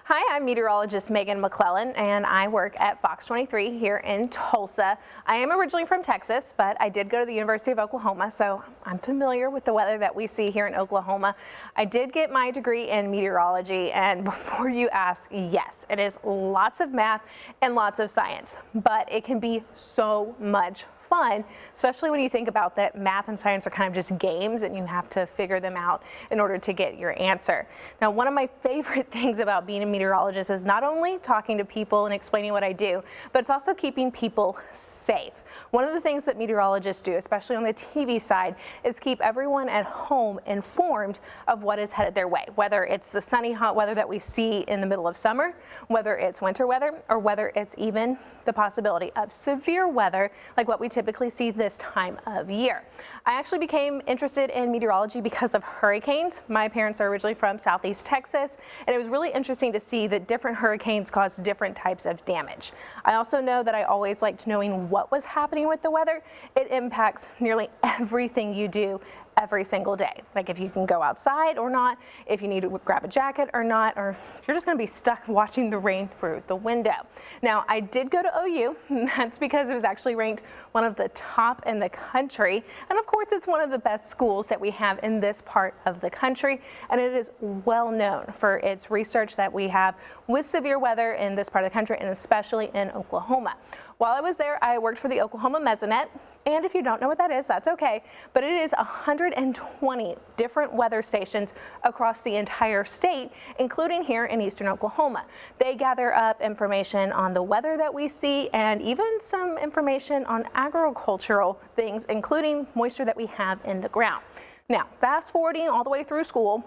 Hi, I'm meteorologist McClellan, and I work at FOX23 here in Tulsa. I am originally from Texas, but I did go to the University of Oklahoma, so I'm familiar with the weather that we see here in Oklahoma. I did get my degree in meteorology, and before you ask, yes, it is lots of math and lots of science, but it can be so much fun, especially when you think about that math and science are kind of just games and you have to figure them out in order to get your answer. Now, one of my favorite things about being a meteorologist is not only talking to people and explaining what I do, but it's also keeping people safe. One of the things that meteorologists do, especially on the TV side, is keep everyone at home informed of what is headed their way, whether it's the sunny, hot weather that we see in the middle of summer, whether it's winter weather, or whether it's even the possibility of severe weather like what we typically see this time of year. I actually became interested in meteorology because of hurricanes. My parents are originally from Southeast Texas, and it was really interesting to see that different hurricanes cause different types of damage. I also know that I always liked knowing what was happening with the weather. It impacts nearly everything you do every single day, like if you can go outside or not, if you need to grab a jacket or not, or if you're just going to be stuck watching the rain through the window. Now, I did go to OU, and that's because it was actually ranked one of the top in the country, and of course it's one of the best schools that we have in this part of the country, and it is well known for its research that we have with severe weather in this part of the country, and especially in Oklahoma. While I was there, I worked for the Oklahoma Mesonet, and if you don't know what that is, that's okay, but it is 120 different weather stations across the entire state, including here in eastern Oklahoma. They gather up information on the weather that we see and even some information on agricultural things, including moisture that we have in the ground. Now, fast forwarding all the way through school,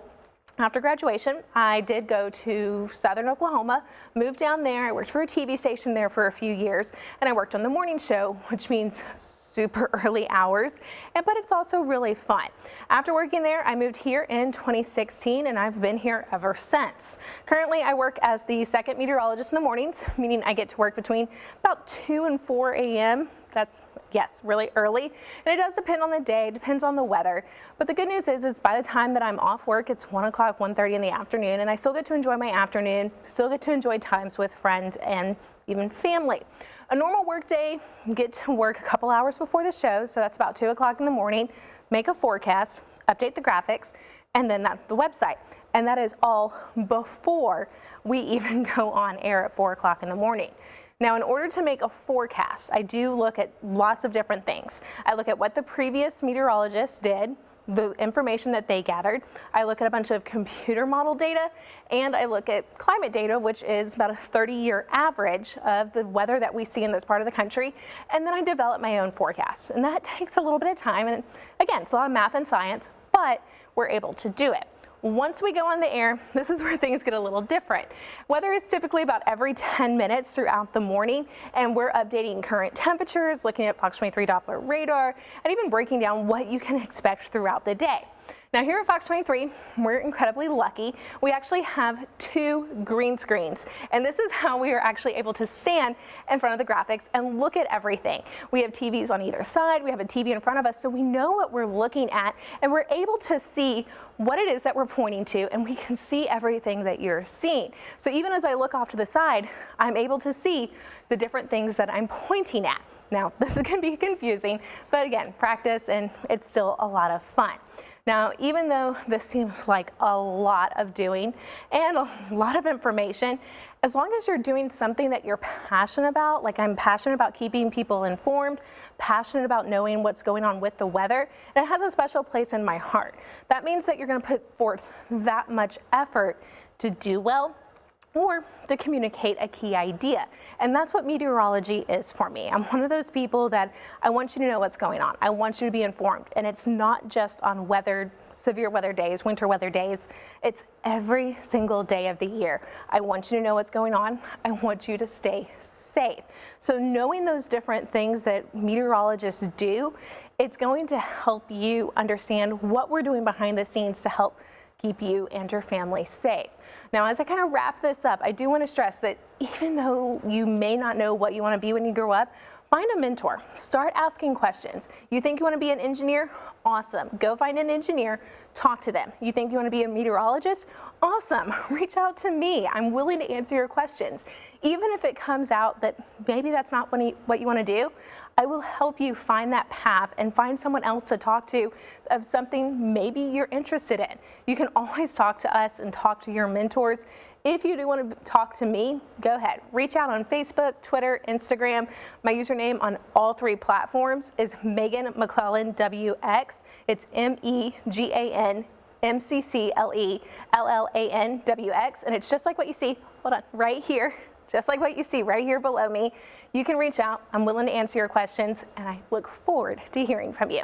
after graduation, I did go to southern Oklahoma, moved down there. I worked for a TV station there for a few years, and I worked on the morning show, which means super early hours, but it's also really fun. After working there, I moved here in 2016, and I've been here ever since. Currently, I work as the second meteorologist in the mornings, meaning I get to work between about 2 and 4 a.m. That's, yes, really early, and it does depend on the day, depends on the weather. But the good news is by the time that I'm off work, it's 1 o'clock, 1:30 in the afternoon, and I still get to enjoy my afternoon, still get to enjoy times with friends and even family. A normal work day, you get to work a couple hours before the show, so that's about 2 o'clock in the morning, make a forecast, update the graphics, and then that's the website. And that is all before we even go on air at 4 o'clock in the morning. Now, in order to make a forecast, I do look at lots of different things. I look at what the previous meteorologist did, the information that they gathered. I look at a bunch of computer model data, and I look at climate data, which is about a 30-year average of the weather that we see in this part of the country, and then I develop my own forecast. And that takes a little bit of time, and again, it's a lot of math and science, but we're able to do it. Once we go on the air, this is where things get a little different. Weather is typically about every 10 minutes throughout the morning, and we're updating current temperatures, looking at FOX23 Doppler radar, and even breaking down what you can expect throughout the day. Now, here at FOX23, we're incredibly lucky. We actually have 2 green screens, and this is how we are actually able to stand in front of the graphics and look at everything. We have TVs on either side, we have a TV in front of us, so we know what we're looking at, and we're able to see what it is that we're pointing to, and we can see everything that you're seeing. So even as I look off to the side, I'm able to see the different things that I'm pointing at. Now, this can be confusing, but again, practice, and it's still a lot of fun. Now, even though this seems like a lot of doing and a lot of information, as long as you're doing something that you're passionate about, like I'm passionate about keeping people informed, passionate about knowing what's going on with the weather, and it has a special place in my heart. That means that you're going to put forth that much effort to do well, or to communicate a key idea. And that's what meteorology is for me. I'm one of those people that I want you to know what's going on. I want you to be informed. And it's not just on severe weather days, winter weather days. It's every single day of the year. I want you to know what's going on. I want you to stay safe. So knowing those different things that meteorologists do, it's going to help you understand what we're doing behind the scenes to help keep you and your family safe. Now, as I kind of wrap this up, I do want to stress that even though you may not know what you want to be when you grow up, find a mentor. Start asking questions. You think you want to be an engineer? Awesome. Go find an engineer, talk to them. You think you want to be a meteorologist? Awesome. Reach out to me. I'm willing to answer your questions. Even if it comes out that maybe that's not what you want to do, I will help you find that path and find someone else to talk to of something maybe you're interested in. You can always talk to us and talk to your mentors. If you do want to talk to me, go ahead. Reach out on Facebook, Twitter, Instagram. My username on all 3 platforms is Megan McClellan WX. It's MEGANMCCLELLANWX, and it's just like what you see. Hold on, right here. Just like what you see right here below me. You can reach out. I'm willing to answer your questions, and I look forward to hearing from you.